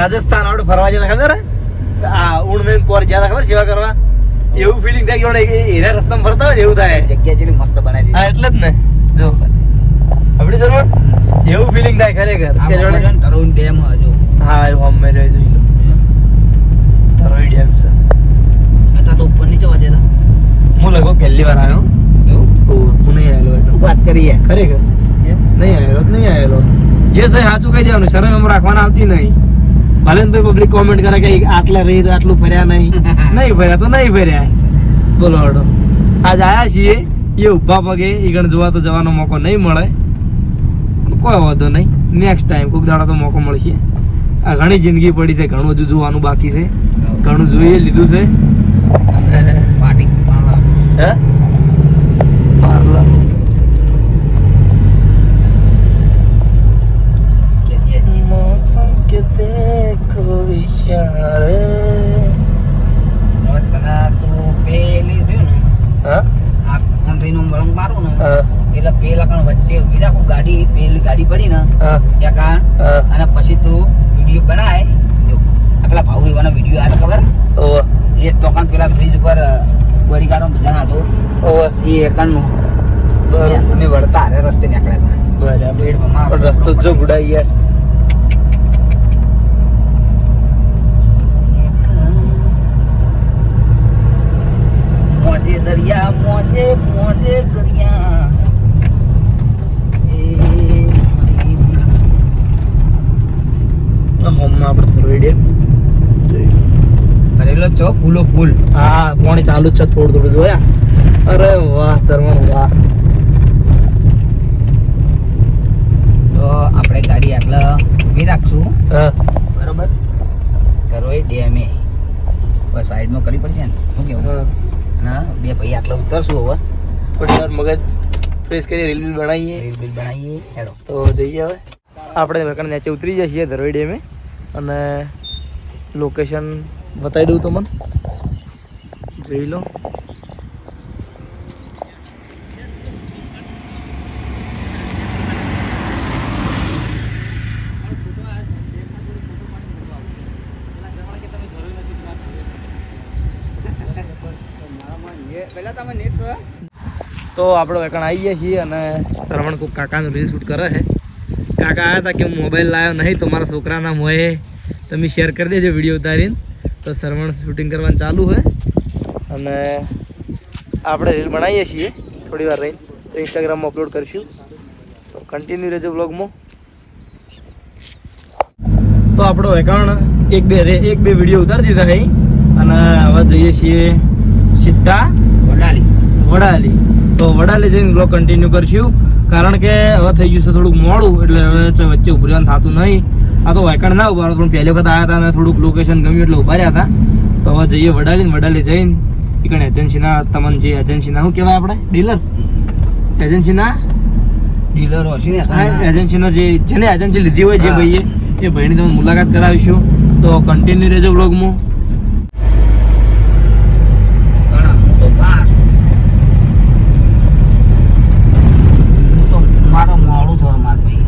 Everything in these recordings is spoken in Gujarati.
રાજસ્થાન આપણે ફરવા જતા ખબર આ ઉણ પોર જ્યાં ખબર સેવા કરવા એવું ફિલિંગ થાય કે એના રસ્તામાં ફરતા હોય એવું થાય. જગ્યા જેટલી મસ્ત બનાવી હા એટલે જ ને જો આપડી જરૂર એવું ફિલિંગ થાય ખરેખર કે જોડે તરુણ ડેમ હજુ હા એ હોમ મેરે જોઈ લો તરોઈ ડેમ છે. હતા તો ઉપર નહીં જવા દેતા. હું લગભગ પહેલી વાર આવ્યો એવું હું નહીં આવેલો એટલે વાત કરીએ ખરેખર નહીં આવેલો જે સહી સાચું કહી દેવાનું શરમ એમ રાખવાના આવતી નહીં. ભલે ને પબ્લિક કોમેન્ટ કરે કે આટલા રહી તો આટલું ફર્યા નહીં નહીં ફર્યા તો નહીં ફર્યા બોલો હડો આજ આયા છીએ એ ઉભા પગે ઈગણ જોવા તો જવાનો મોકો નહીં મળે કોઈ વાંધો નહીં નેક્સ્ટ ટાઈમ કોઈક દાડા તો મોકો મળશે. આ ઘણી જિંદગી પડી છે ઘણું હજુ જોવાનું બાકી છે ઘણું જોઈએ લીધું છે. પાર્ટી હે પાર્લર मौसम के देखो इशारे તના તો પેલી રહ્યું ને હા આ કોન્ટ્રીનો વળંગ મારું ને હા એટલે પેલા કણ વચ્ચે ઉભી રાખું ગાડી પેલી ગાડી પડી ને ત્યાં કાન અને પછી તું વિડીયો બનાય જો આપલા ભાઉ એવાનો વિડીયો આવે ખબર ઓવ એ તોકન પેલા બ્રિજ ઉપર બોડીગાર્ડો બધા હતો ઓવ એ એકનનું બરાબર ને વળતા રે રસ્તે નીકળ્યા હતા બરાબર પણ રસ્તો જો ગુડાઈ યાર મોજે દરિયા મોજે મોજે દરિયા હોમમાં આપણે થરોઈ ડેમ ભરેલો છો ફૂલો ફૂલ હા પાણી ચાલુ જ છે થોડું થોડું જોયા અરે વાહ શર્મા વાહ. તો આપણે ગાડી આટલા ઉભી રાખશું હા બરોબર તરોઈ ડેમે બસ સાઈડમાં કરવી પડશે ને શું કેવું હા ના બે ભાઈ આટલા ઉતરશું હવે થોડી વાર મગજ ફ્રેશ કરી રીલ બીલ બનાવીએ રીલ બિલ બનાવીએ હેડો તો જઈએ હવે આપણે વેકણ નીચે ઉતરી જઈએ છીએ ધરોઈ ડેમે અને લોકેશન બતાવી દઉં તો મને જોઈ લો. તો આપણે વેકણ આવી ગયા છીએ અને શ્રવણ કોઈક કાકાનું રીલ શૂટ કરે છે. કાકા આવ્યા હતા કે હું મોબાઈલ લાવ્યો નહીં તો મારા છોકરાના મોએ તમે શેર કરી દેજો વિડીયો ઉતારીને. તો શ્રવણ શૂટિંગ કરવાનું ચાલુ છે અને આપણે રીલ બનાવીએ છીએ થોડી વાર રહીને તો ઇન્સ્ટાગ્રામમાં અપલોડ કરીશું તો કન્ટિન્યુ રહેજો બ્લોગમાં. તો આપણો એકાઉન્ટ એક બે વિડીયો ઉતારી દીધા છે અને હવે જઈએ છીએ સીધા વડાલી. તો વડાલી જઈને બ્લોગ કન્ટિન્યુ કરશું કારણ કે હવે થઈ ગયું છે થોડુંક મોડું એટલે હવે વચ્ચે ઉભું રહેવાનું થતું નહીં. આ તો વાયકાણ ના ઉભા પણ પહેલી વખત આવ્યા હતા અને થોડુંક લોકેશન ગમ્યું એટલે ઉભા રહ્યા હતા. તો હવે જઈએ વડાલી જઈને એકણ એજન્સીના તમને જે એજન્સીના શું કહેવાય આપણે ડીલર એજન્સીના જેને એજન્સી લીધી હોય જે ભાઈએ એ ભાઈની તમે મુલાકાત કરાવીશું. તો કન્ટિન્યુ રહેજો બ્લોગમાં. મારો મોડું થયું માર ભાઈ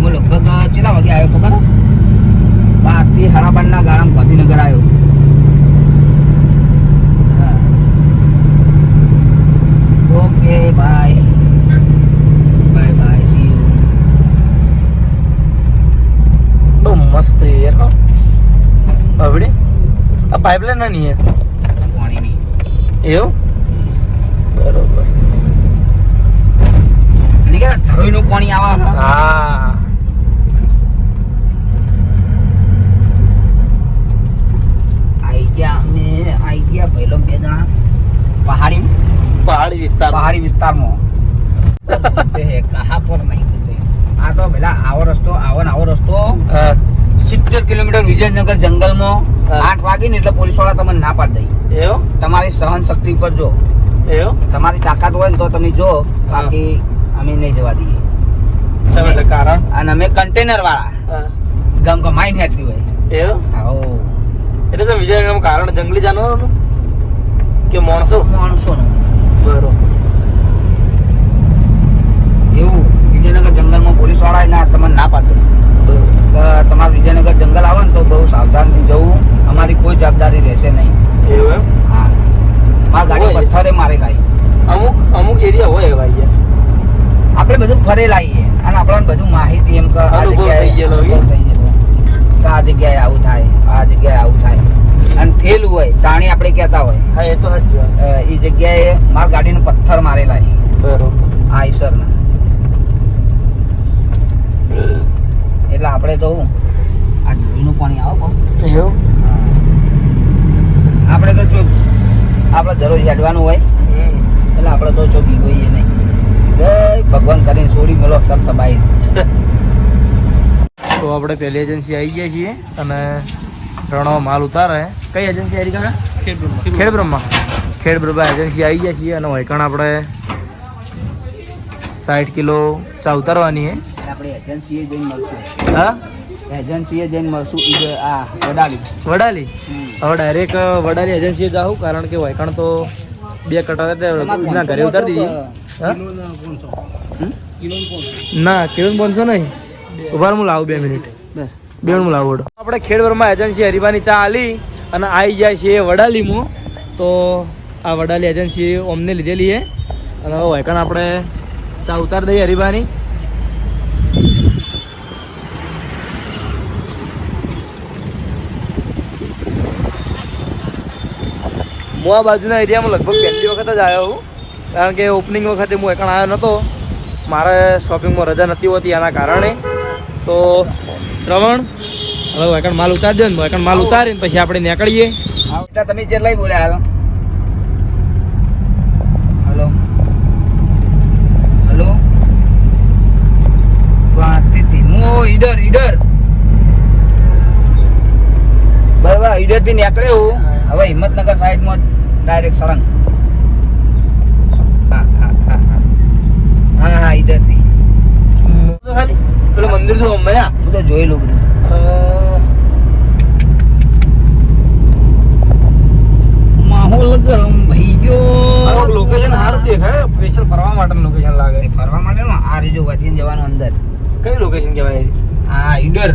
હું લગભગ કેટલા વાગે આવ્યો ખબર 12 થી 12:30 ના ગાળામાં ગાંધીનગર આવ્યો. Okay bye bye see you. બહુ મસ્ત યાર હવે આ પાઇપલાઇન ના નહીં પાણીની એવું બરોબર ધરોઈનું પાણી આવે હા આઈ ગયા પહેલો 2 જણા પહાડી વિસ્તારમાં કહા પર નહીં આ તો પેલા આવો રસ્તો 70 કિલોમીટર વિજયનગર જંગલમાં 8 વાગે ને એટલે પોલીસ વાળા તમને ના પાડી દે. એવું તમારી સહન શક્તિ પર જો એવું તમારી તાકાત હોય ને તો તમે જો બાકી અમે નહીં જવા દઈએ. કારણ અને અમે કન્ટેનર વાળા ગમ ગમાઈ હેઠી હોય એવું આવો એટલે તો વિજયનગરનું કારણ જંગલી જાનવરોનું કે માણસોનું બરોબર એવું વિજયનગર જંગલમાં પોલીસ વાળા ના તમને ના પાડતો તમારું વિજયનગર જંગલ ગયેલો થઈ ગયેલો કે આ જગ્યાએ આવું થાય આ જગ્યાએ આવું થાય અને થયેલું હોય જાણી આપણે કહેતા હોય હા એ તો સાચી વાત એ જગ્યાએ માર ગાડીનો પથ્થર મારેલા છે બરોબર આ ઈસરના એટલે આપણે તો આ જોઈનું પાણી આવો એવું આપણે તો જો આપણે દરરોજ હેડવાનું હોય એટલે આપણે તો જો બીવઈએ નહીં જય ભગવાન કરીને છોડી મેલો સબ સબાઈ તો આપણે પહેલી એજન્સી આવી ગયા છીએ અને રણો માલ ઉતારે કઈ એજન્સી આવી કાકા ખેડ બ્રહ્મા એજન્સી આવી ગયા છીએ અને વૈકણ આપણે 60 કિલો ચા ઉતારવાની છે આપણે એજન્સીએ જઈને મળશું હા એજન્સીએ જઈને મળશું આ વડાલી વડાલી હવે ડાયરેક્ટ વડાલી એજન્સીએ જાઉં કારણ કે વૈકણ તો 2 કટા ઘરે ઉતારી દીધી હા ના કિલો 500 નહીં ઉભા હું લાવું 2 મિનિટ બસ હું લાવું આપણે ખેડબ્રહ્મા એજન્સી હરીબાની ચા આલી અને આવી જાય છે વડાલીમાં તો આ વડાલી એજન્સી અમને લીધેલી છે અને હવે વૈકણ આપણે ચા ઉતારી દઈએ હરીબાની હું આ બાજુના એરિયામાં લગભગ પહેલી વખત જ આવ્યો હું કારણ કે ઓપનિંગ વખતે હું એકણ આવ્યો નહોતો મારે શોપિંગમાં રજા નથી હોતી એના કારણે તો શ્રવણ હવે એકણ માલ ઉતારી દો ને એકણ માલ ઉતારીને પછી આપણે નીકળીએ તમે જેટલાય બોલ્યા હાલો હલો ઈડર બરાબર ઈડર થી નીકળે હું હવે હિંમતનગર સાઈડમાં ડાયરેક્ટ સળંગ હા ઈડર થી ખાલી પેલું મંદિર જો મયા હું તો જોયેલું બધું માહોલ ગરમ ભાઈ જો લોકેશન સારું દેખાય સ્પેશિયલ ફરવા માટેનું લોકેશન લાગે ફરવા માટે આ રીજો વધીને જવાનું અંદર કઈ લોકેશન કહેવાય આ ઈડર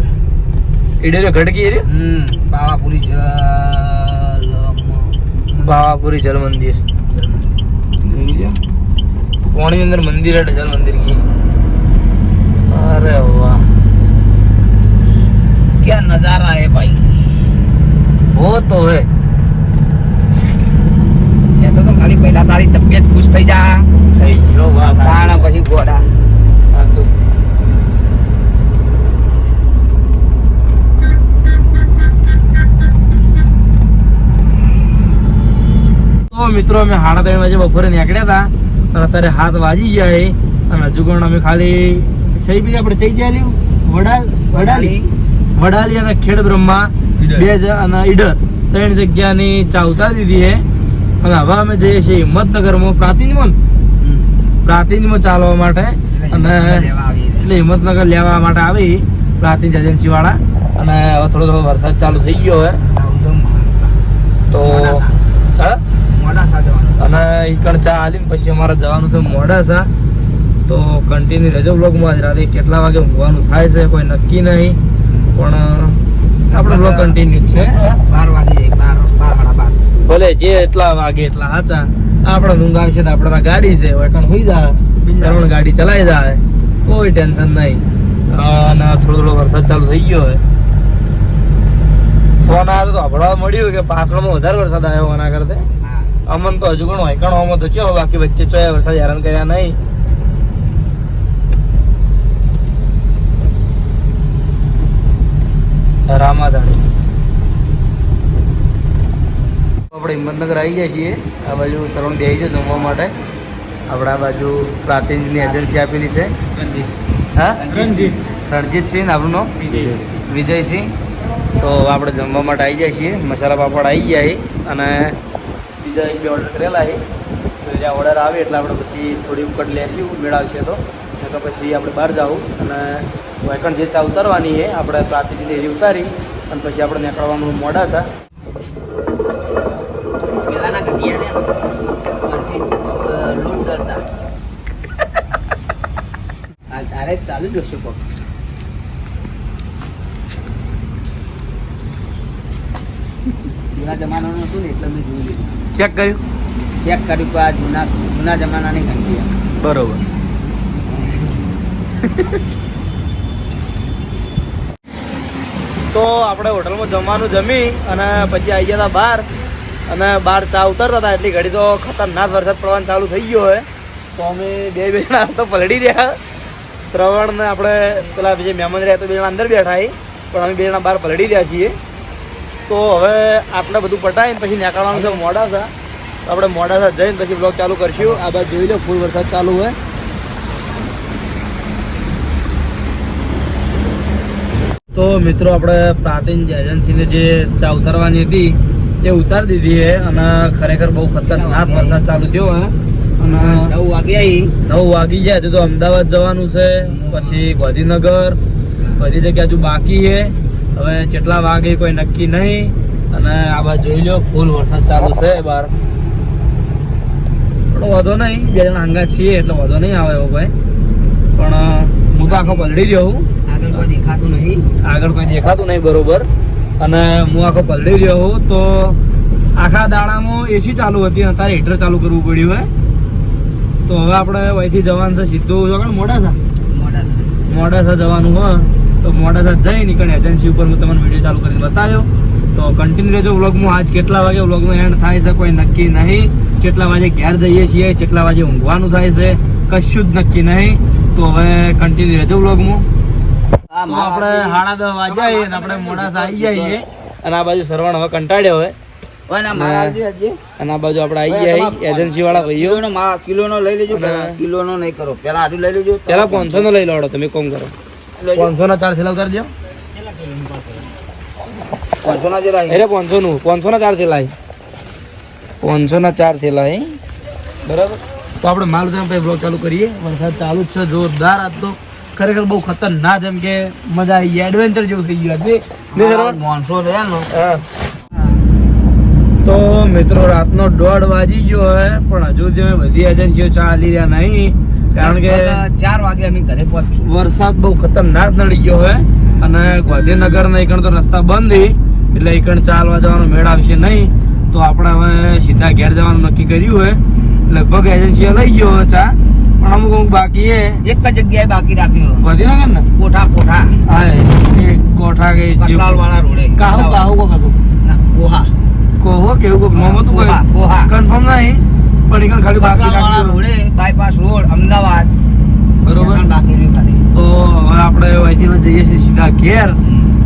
ગઢકી રે બાવાપુરી બાવાપુરી જલ મંદિર પાણી અંદર મંदिर है जल मंदिर की अरे वाह क्या नजारा है भाई वो तो है ये तो खाली पहला तारी तबियत खुश થઈ જા जो वाह તાણ પછી ગોડા સાચું તો મિત્રો અમે 3:30 વાગે બપોરે નીકળ્યા હતા અને અત્યારે 7 વાગી ગયા છે અને હજુ પણ અમે ખાલી સહી બી આપણે થઈ ગયા વડાલી અને ખેડબ્રહ્મા 2 અને ઈડર 3 જગ્યાની ચા ઉતારી દીધી છે અને હવે અમે જઈએ છીએ હિંમતનગરમાં પ્રાતિજમાં ચાલવા માટે અને એટલે હિંમતનગર લેવા માટે આવી પ્રાતિજ એજન્સી વાળા અને હવે થોડો વરસાદ ચાલુ થઈ ગયો હોય તો અને ઈકણ ચા આલીને પછી અમારે જવાનું છે મોડાસા તો કન્ટિન્યુ રહેજો બ્લોગમાં જ રાતે કેટલા વાગે ઊંઘવાનું થાય છે કોઈ નક્કી નહીં પણ આપણો બ્લોગ કન્ટિન્યુ છે 12 વાગે 12 ભલે જે એટલા વાગે એટલા સાચા આપણે ઊંઘ આવશે તો આપણે ગાડી છે એકણ હોઈ જાય સરવણ ગાડી ચલાવી જાય કોઈ ટેન્શન નહીં અને થોડો વરસાદ ચાલુ થઈ ગયો હોય ફોન આવ્યો તો હભળવા મળ્યું કે પાટણમાં વધારે વરસાદ આવ્યો એના કરતા અમન તો હજુ ઘણો એકણોમાં તો ચો બાકી વચ્ચે ચોયા વરસાદ હેરાન કર્યા નહીં રામાધાણી આપણે હિંમતનગર આવી ગયા છીએ આ બાજુ સરવણ બેસી છે જમવા માટે આપણે આ બાજુ પ્રાતિજની એજન્સી આપેલી છે હા રણજીતસિંહ આપણું નામ વિજયસિંહ તો આપણે જમવા માટે આવી જાય છીએ મસાલા પાપડ આવી ગયા અને બીજા 1-2 ઓર્ડર કરેલા છે તો જ્યાં ઓર્ડર આવે એટલે આપણે પછી થોડી વખત લેશું મેળવશે તો પછી આપણે બહાર જાવું અને વૈકણ જે ચા ઉતારવાની છે આપણે પ્રાતિજની એરી ઉતારી અને પછી આપણે નીકળવાનું મોડાસા પેલાના ઘડિયા ને લૂટ કરતા તારે ચાલુ જોશે કોક જૂના જમાનાનું હતું ને એટલે મેં જોઈ લીધું ચેક કર્યું કે આ જૂના જમાનાની ઘંટિયા બરોબર તો આપણે હોટલમાં જમવાનું જમી અને પછી આવી ગયા હતા બહાર અને બહાર ચા ઉતરતા હતા એટલી ઘડી તો ખતરનાક વરસાદ પડવાનું ચાલુ થઈ ગયો હોય તો અમે બે જણા તો પલળી રહ્યા. શ્રવણ ને આપણે પેલા જે મહેમાન રહ્યા તો બે જણા અંદર બેઠા પણ અમે બે જણા બહાર પલળી રહ્યા છીએ. તો હવે આપણે બધું પટાઈને પછી નીકળવાનું છે મોડાસા. તો આપણે મોડાસા જઈને પછી બ્લોગ ચાલુ કરશું. આ બાજુ જોઈ લો ફૂલ વરસાદ ચાલુ હોય. તો મિત્રો આપણે પ્રાચીન એજન્સીને જે ચા ઉતારવાની હતી એ ઉતારી દીધી છે અને ખરેખર બહુ ખતરનાક વરસાદ ચાલુ થયો હે અને 9 વાગી ગયા હજુ તો અમદાવાદ જવાનું છે પછી ગાંધીનગર બધી જગ્યા હજુ બાકી છે. હવે કેટલા વાગે કોઈ નક્કી નહીં અને આ બાજુ જોઈ લો ફૂલ વરસાદ ચાલુ છે બહાર. થોડો વાંધો નહીં બે જણા આંગા છીએ એટલે વાંધો નહીં આવે એવો ભાઈ પણ હું તો આખો પલળી રહ્યો હું. આગળ કોઈ દેખાતું નહીં બરોબર અને હું આખો પલળી રહ્યો હું. તો આખા દાડામાં એસી ચાલુ હતી અને તારે હીટર ચાલુ કરવું પડ્યું હોય. તો હવે આપણે અહીંથી જવાનું છે સીધું મોડાસા જવાનું હોય. તો મોડાસા જઈ નીકળે એજન્સી ઉપર હું તમને વિડીયો ચાલુ કરીને બતાવ્યો. તો કન્ટિન્યુ રહેજો વ્લોગમાં. આજ કેટલા વાગે વ્લોગનો એન્ડ થાય છે કોઈ નક્કી નહીં. કેટલા વાગે ઘેર જઈએ છીએ, કેટલા વાગે ઊંઘવાનું થાય છે કશું જ નક્કી નહીં. તો હવે કન્ટિન્યુ રહેજો વ્લોગમાં. આપણે 10:30 વાગ્યા અને આપણે મોડાસા આવી જઈએ અને આ બાજુ સરવણ હવે કંટાળ્યો હોય અને આ બાજુ આપણે આવી ગયા એજન્સી વાળા ભાઈઓ. કિલોનો લઈ લેજો, કિલોનો નહીં કરો, પેલા આટલું લઈ લેજો. પેલા 500 નો લઈ લો. તમે કોમ કરો 500 ના 4 થેલા ઉતારી દો. 500 ના જેલા 500 નું 500 ના 4 થેલા 500 ના 4 થેલા બરાબર. તો આપણે માલ ઉતારવા બ્લોગ ચાલુ કરીએ. વરસાદ ચાલુ જ છે જોરદાર. આજ તો ખરેખર બહુ ખતરનાક એમ કે મજા આવી ગઈ, એડવેન્ચર જેવું થઈ ગયું. તો મિત્રો રાતનો 1:30 વાગી ગયો હોય પણ હજુ જે બધી એજન્સીઓ ચાલી રહ્યા નહીં કારણ કે 4 વાગે અમે ઘરે પહોંચશું. વરસાદ બહુ ખતરનાક નડી ગયો હોય અને ગાંધીનગર ના એકણ તો રસ્તા બંધ એટલે એકણ ચાલવા જવાનો મેળ આવશે નહીં. તો આપણે હવે સીધા ઘેર જવાનું નક્કી કર્યું હોય. લગભગ એજન્સીઓ લઈ ગયો હોય ચા પણ અમુક બાકી એક જ જગ્યાએ બાકી રાખ્યું ગાંધીનગર ને કોઠા હા એ કોઠા કે વાળા રોડે કાહુ કોહો કેવું કોક નામ હતું કોઈ કન્ફર્મ નહીં પણ એકણ ખાલી બાકી રાખ્યું રોડે બાયપાસ રોડ અમદાવાદ બરોબર બાકી રહ્યું ખાલી. તો હવે આપણે અહીંથી જઈએ છીએ સીધા ઘેર.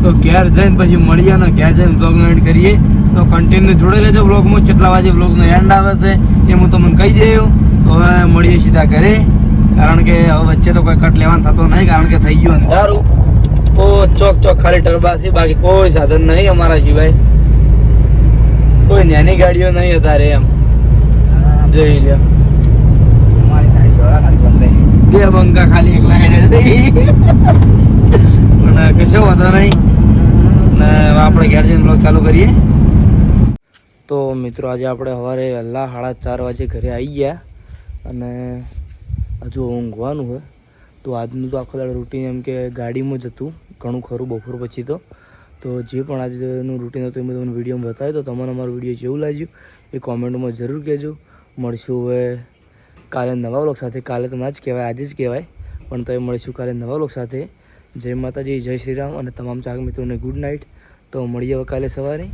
તો ઘેર જઈને પછી મળીએ અને ઘેર જઈને બ્લોગનો એન્ડ કરીએ. તો કન્ટિન્યુ જોડે રહેજો બ્લોગમાં. કેટલા વાગે બ્લોગનો એન્ડ આવે છે એ હું તમને કહી દઉં. તો હવે મળીએ સીધા ઘરે કારણ કે હવે વચ્ચે તો કોઈ કટ લેવાનું થતો નહીં કારણ કે થઈ ગયું અંધારું. તો ચોક ખાલી ટરબાસી બાકી કોઈ સાધન નહીં અમારા સિવાય. કોઈ નાની ગાડીઓ નહીં અત્યારે એમ જોઈ લ્યો. બે બંકા ખાલી એકલા પણ કશો વાંધો નહીં ને આપણે ઘેર જઈને બ્લોગ ચાલુ કરીએ. તો મિત્રો આજે આપણે સવારે વહેલા 4:30 વાગે ઘરે આવી ગયા અને હજુ ઊંઘવાનું હોય. તો આજનું તો આખો દાડો રૂટીન એમ કે ગાડીમાં જ હતું ઘણું ખરું બપોર પછી તો જે પણ આજનું રૂટીન હતું એ મેં તમને વિડીયોમાં બતાવ્યું. તો તમને અમારો વિડીયો જેવું લાગ્યું એ કોમેન્ટમાં જરૂર કહેજો. મળશું હવે કાલે નવા બ્લોગ સાથે. કાલે તો ના જ કહેવાય આજે જ કહેવાય પણ તો મળીશું કાલે નવા બ્લોગ સાથે. જય માતાજી, જય શ્રી રામ અને તમામ ચાહક મિત્રોને ગુડ નાઇટ. તો મળીએ હવે કાલે સવારે.